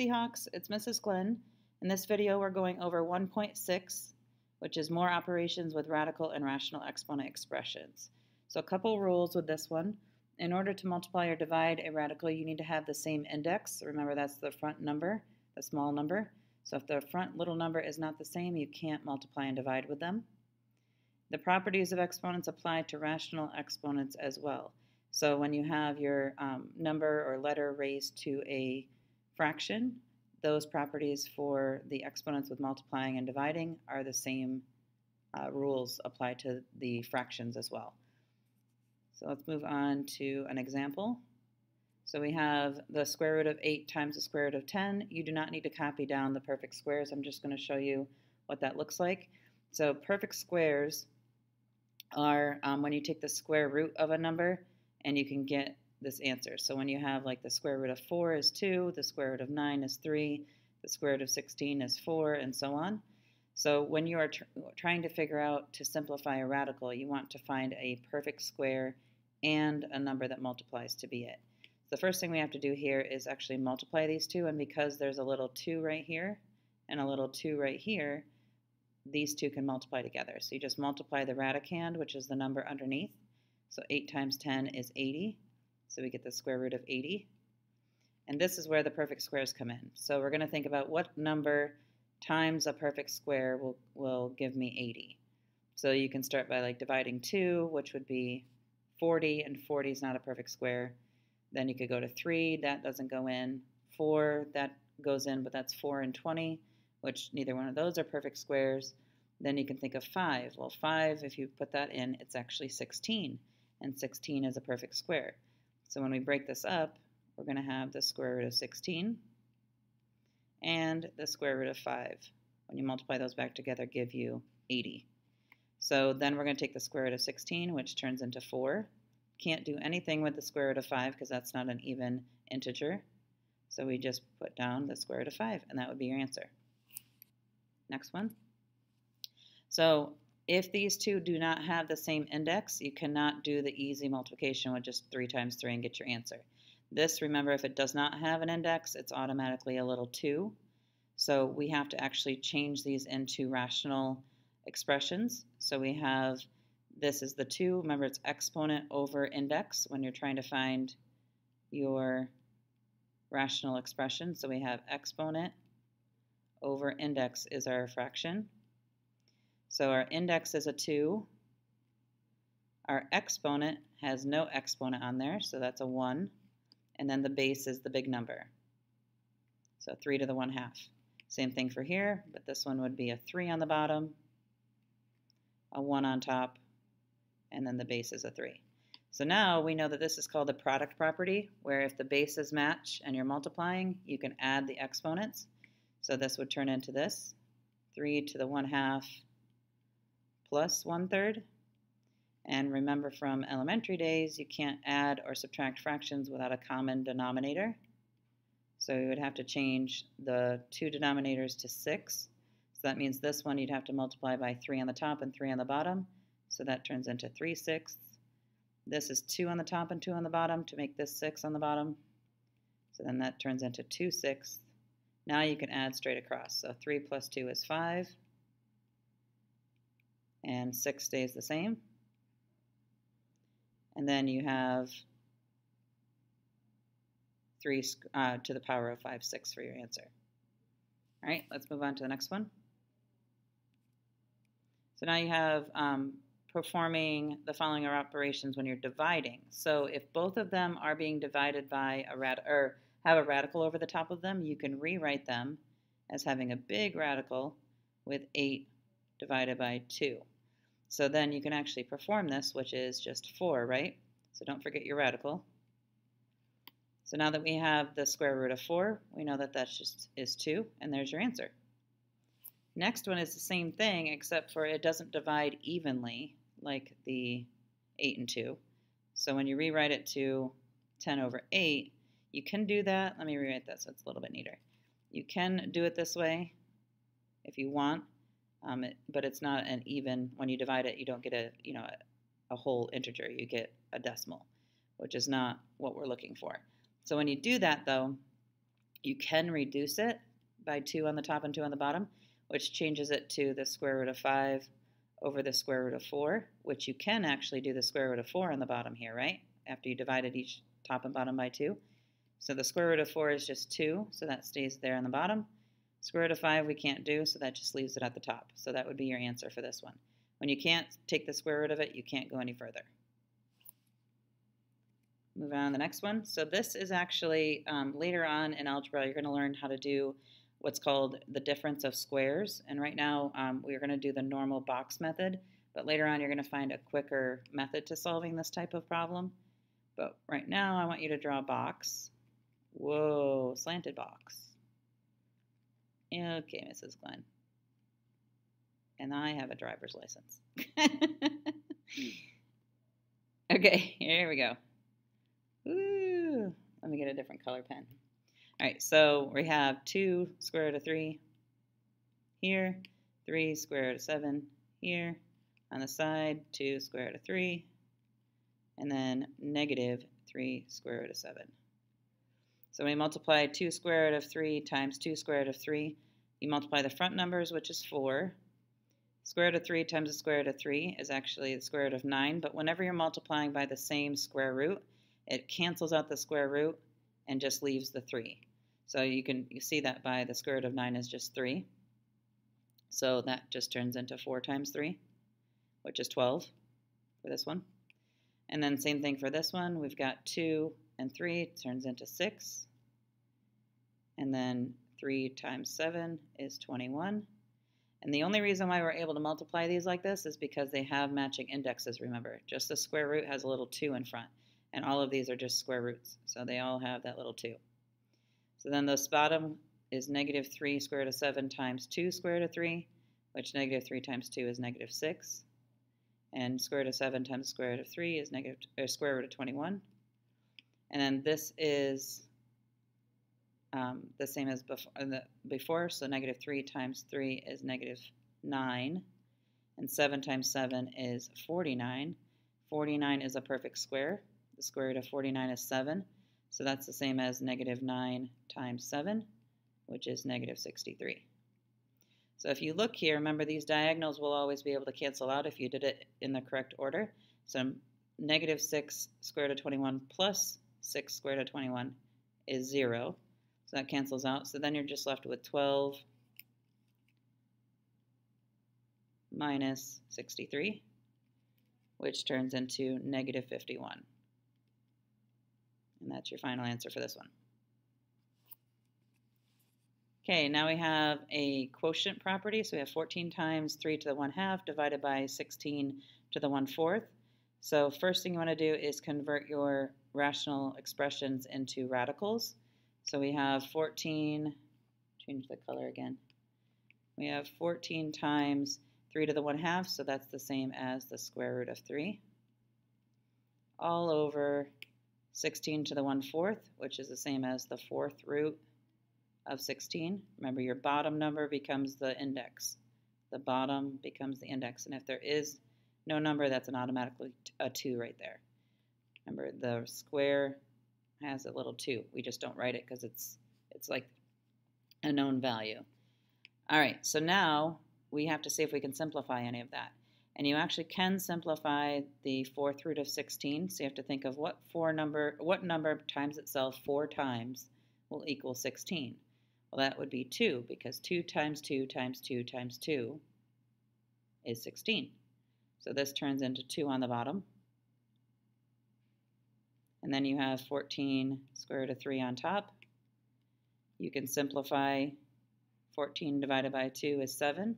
Seahawks, it's Mrs. Glenn. In this video we're going over 1.6, which is more operations with radical and rational exponent expressions. So a couple rules with this one. In order to multiply or divide a radical, you need to have the same index. Remember, that's the front number, the small number. So if the front little number is not the same, you can't multiply and divide with them. The properties of exponents apply to rational exponents as well. So when you have your number or letter raised to a fraction, those properties for the exponents with multiplying and dividing are the same rules apply to the fractions as well. So let's move on to an example. So we have the square root of 8 times the square root of 10. You do not need to copy down the perfect squares. I'm just going to show you what that looks like. So perfect squares are when you take the square root of a number and you can get this answer. So when you have like the square root of 4 is 2, the square root of 9 is 3, the square root of 16 is 4, and so on. So when you are trying to figure out to simplify a radical, you want to find a perfect square and a number that multiplies to be it. The first thing we have to do here is actually multiply these two, and because there's a little 2 right here and a little 2 right here, these two can multiply together. So you just multiply the radicand, which is the number underneath. So 8 times 10 is 80. So we get the square root of 80. And this is where the perfect squares come in. So we're going to think about what number times a perfect square will give me 80. So you can start by like dividing 2, which would be 40, and 40 is not a perfect square. Then you could go to 3, that doesn't go in. 4, that goes in, but that's 4 and 20, which neither one of those are perfect squares. Then you can think of 5. Well, 5, if you put that in, it's actually 16, and 16 is a perfect square. So when we break this up, we're going to have the square root of 16 and the square root of 5. When you multiply those back together, give you 80. So then we're going to take the square root of 16, which turns into 4. Can't do anything with the square root of 5 because that's not an even integer. So we just put down the square root of 5, and that would be your answer. Next one. So if these two do not have the same index, you cannot do the easy multiplication with just 3 times 3 and get your answer. This, remember, if it does not have an index, it's automatically a little 2. So we have to actually change these into rational expressions. So we have, this is the 2. Remember, it's exponent over index when you're trying to find your rational expression. So we have exponent over index is our fraction. So our index is a 2. Our exponent has no exponent on there, so that's a 1. And then the base is the big number. So 3 to the 1/2. Same thing for here, but this one would be a 3 on the bottom, a 1 on top, and then the base is a 3. So now we know that this is called the product property, where if the bases match and you're multiplying, you can add the exponents. So this would turn into this, 3 to the 1/2 plus 1/3. And remember from elementary days, you can't add or subtract fractions without a common denominator. So we would have to change the 2 denominators to 6. So that means this one you'd have to multiply by 3 on the top and 3 on the bottom. So that turns into 3/6. This is 2 on the top and 2 on the bottom to make this 6 on the bottom. So then that turns into 2/6. Now you can add straight across. So 3 plus 2 is 5. And 6 stays the same. And then you have 3 to the power of 5/6 for your answer. All right, let's move on to the next one. So now you have performing the following operations when you're dividing. So if both of them are being divided by or have a radical over the top of them, you can rewrite them as having a big radical with 8 divided by 2. So then you can actually perform this, which is just 4, right? So don't forget your radical. So now that we have the square root of 4, we know that that just is 2, and there's your answer. Next one is the same thing, except for it doesn't divide evenly like the 8 and 2. So when you rewrite it to 10 over 8, you can do that. Let me rewrite that so it's a little bit neater. You can do it this way if you want. But it's not an even. When you divide it, you don't get a whole integer. You get a decimal, which is not what we're looking for. So when you do that, though, You can reduce it by 2 on the top and 2 on the bottom, which changes it to the square root of 5 over the square root of 4, which you can actually do the square root of 4 on the bottom here, right? After you divided each top and bottom by 2. So the square root of 4 is just 2, so that stays there on the bottom. Square root of 5 we can't do, so that just leaves it at the top. So that would be your answer for this one. When you can't take the square root of it, you can't go any further. Move on to the next one. So this is actually, later on in algebra, you're going to learn how to do what's called the difference of squares. And right now, we're going to do the normal box method. But later on, you're going to find a quicker method to solving this type of problem. But right now, I want you to draw a box. Whoa, slanted box. Okay, Mrs. Glenn. And I have a driver's license. Okay, here we go. Ooh, let me get a different color pen. All right, so we have 2 square root of 3 here, 3 square root of 7 here. On the side, 2 square root of 3, and then negative 3 square root of 7. So we multiply 2 square root of 3 times 2 square root of 3. You multiply the front numbers, which is 4. Square root of 3 times the square root of 3 is actually the square root of 9, but whenever you're multiplying by the same square root, it cancels out the square root and just leaves the 3. So you see that by the square root of 9 is just 3. So that just turns into 4 times 3, which is 12 for this one. And then same thing for this one. We've got 2 and 3 turns into 6. And then 3 times 7 is 21. And the only reason why we're able to multiply these like this is because they have matching indexes, remember. Just the square root has a little 2 in front. And all of these are just square roots. So they all have that little 2. So then this bottom is negative 3 square root of 7 times 2 square root of 3, which negative 3 times 2 is negative 6. And square root of 7 times square root of 3 is square root of 21. And then this is the same as before, so negative 3 times 3 is negative 9. And 7 times 7 is 49. 49 is a perfect square. The square root of 49 is 7. So that's the same as negative 9 times 7, which is negative 63. So if you look here, remember these diagonals will always be able to cancel out if you did it in the correct order. So negative 6 square root of 21 plus 6 square root of 21 is 0. So that cancels out. So then you're just left with 12 minus 63, which turns into negative 51. And that's your final answer for this one. Okay, now we have a quotient property. So we have 14 times 3 to the 1/2 divided by 16 to the 1/4. So first thing you want to do is convert your rational expressions into radicals. So we have 14, change the color again. We have 14 times 3 to the 1/2, so that's the same as the square root of 3, all over 16 to the 1/4, which is the same as the 4th root of 16. Remember, your bottom number becomes the index. The bottom becomes the index, and if there is no number, that's an automatically a 2 right there. Remember, the square has a little 2. We just don't write it because it's like a known value. All right, so now we have to see if we can simplify any of that. And you actually can simplify the 4th root of 16. So you have to think of what number times itself 4 times will equal 16. Well, that would be 2, because 2 times 2 times 2 times 2 is 16. So this turns into 2 on the bottom. And then you have 14 square root of 3 on top. You can simplify 14 divided by 2 is 7.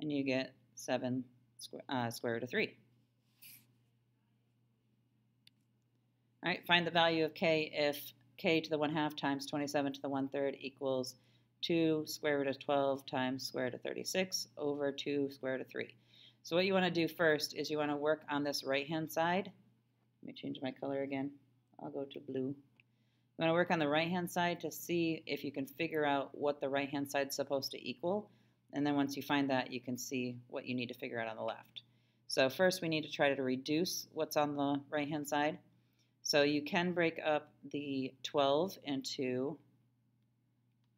And you get 7 square root of 3. All right, find the value of k if k to the 1/2 times 27 to the 1/3 equals 2 square root of 12 times square root of 36 over 2 square root of 3. So what you want to do first is you want to work on this right-hand side. Let me change my color again. I'll go to blue. You want to work on the right-hand side to see if you can figure out what the right-hand side is supposed to equal. And then once you find that, you can see what you need to figure out on the left. So first we need to try to reduce what's on the right-hand side. So you can break up the 12 into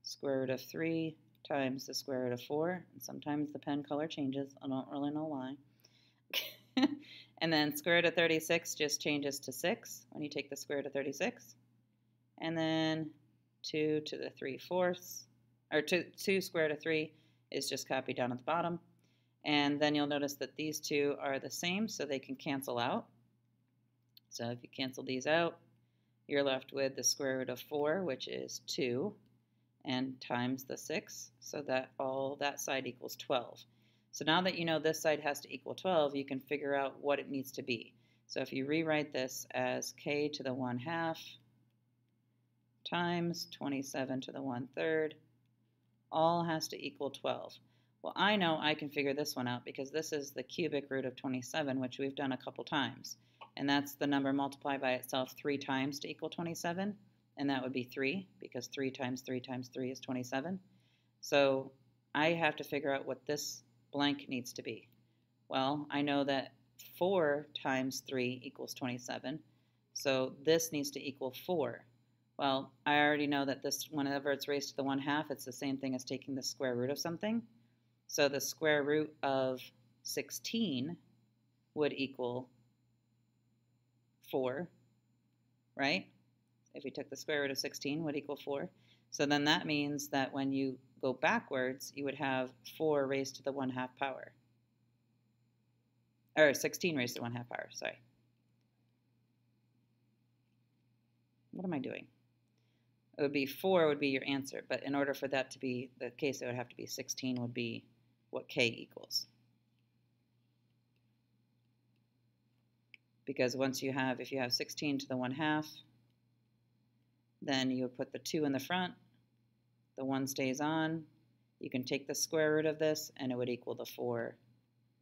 square root of 3 times the square root of 4. And sometimes the pen color changes. I don't really know why. And then square root of 36 just changes to 6 when you take the square root of 36. And then 2 to the 3/4, or 2 square root of 3 is just copied down at the bottom. And then you'll notice that these two are the same, so they can cancel out. So if you cancel these out, you're left with the square root of 4, which is 2, and times the 6, so that all that side equals 12. So now that you know this side has to equal 12, you can figure out what it needs to be. So if you rewrite this as k to the 1/2 times 27 to the 1/3, all has to equal 12. Well, I know I can figure this one out because this is the cubic root of 27, which we've done a couple times. And that's the number multiplied by itself 3 times to equal 27. And that would be 3, because 3 times 3 times 3 is 27. So I have to figure out what this blank needs to be. Well, I know that 4 times 3 equals 27. So this needs to equal 4. Well, I already know that this, whenever it's raised to the 1/2, it's the same thing as taking the square root of something. So the square root of 16 would equal 4, right? If we took the square root of 16 would equal 4. So then that means that when you go backwards, you would have 4 raised to the 1/2 power. Or 16 raised to the 1/2 power, sorry. What am I doing? It would be 4 would be your answer, but in order for that to be the case, it would have to be 16 would be what k equals. Because once you have, if you have 16 to the 1/2, then you would put the 2 in the front, the 1 stays on, you can take the square root of this, and it would equal the 4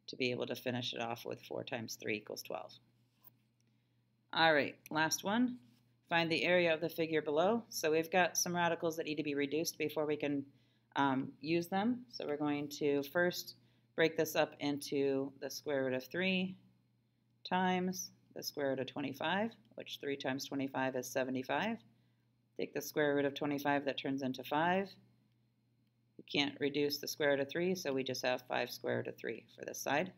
to be able to finish it off with 4 times 3 equals 12. All right, last one. Find the area of the figure below. So we've got some radicals that need to be reduced before we can use them. So we're going to first break this up into the square root of 3 times the square root of 25, which 3 times 25 is 75. Take the square root of 25, that turns into 5. We can't reduce the square root of 3, so we just have 5 square root of 3 for this side.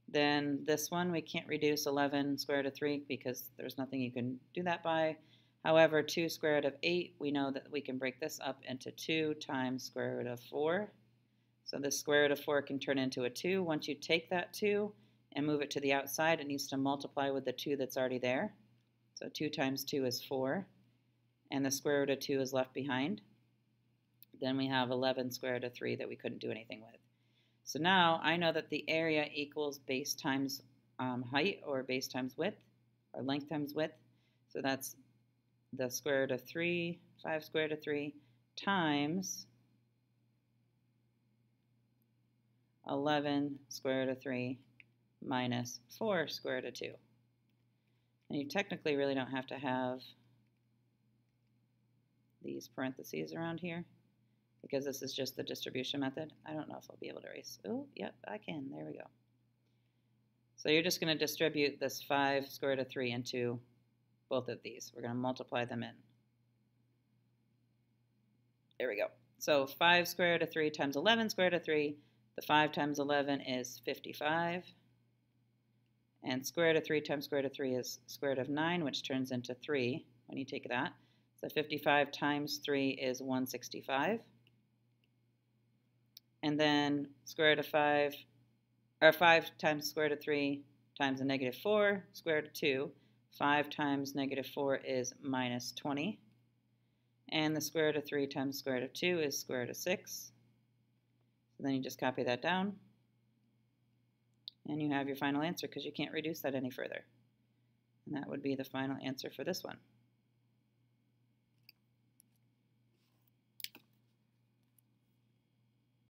Then this one, we can't reduce 11 square root of 3 because there's nothing you can do that by. However, 2 square root of 8, we know that we can break this up into 2 times square root of 4. So the square root of 4 can turn into a 2. Once you take that 2 and move it to the outside, it needs to multiply with the 2 that's already there. So 2 times 2 is 4, and the square root of 2 is left behind. Then we have 11 square root of 3 that we couldn't do anything with. So now I know that the area equals base times height, or base times width, or length times width. So that's the square root of 3, 5 square root of 3, times 11 square root of 3 minus 4 square root of 2. And you technically really don't have to have these parentheses around here, because this is just the distribution method. I don't know if I'll be able to erase. Oh, yep, I can. There we go. So you're just going to distribute this 5 square root of 3 into both of these. We're going to multiply them in. There we go. So 5 square root of 3 times 11 square root of 3. The 5 times 11 is 55. And square root of 3 times square root of 3 is square root of 9, which turns into 3 when you take that. So 55 times 3 is 165. And then square root of 5, or 5 times square root of 3 times a negative 4, square root of 2. 5 times negative 4 is minus 20. And the square root of 3 times square root of 2 is square root of 6. So then you just copy that down. And you have your final answer, because you can't reduce that any further. And that would be the final answer for this one.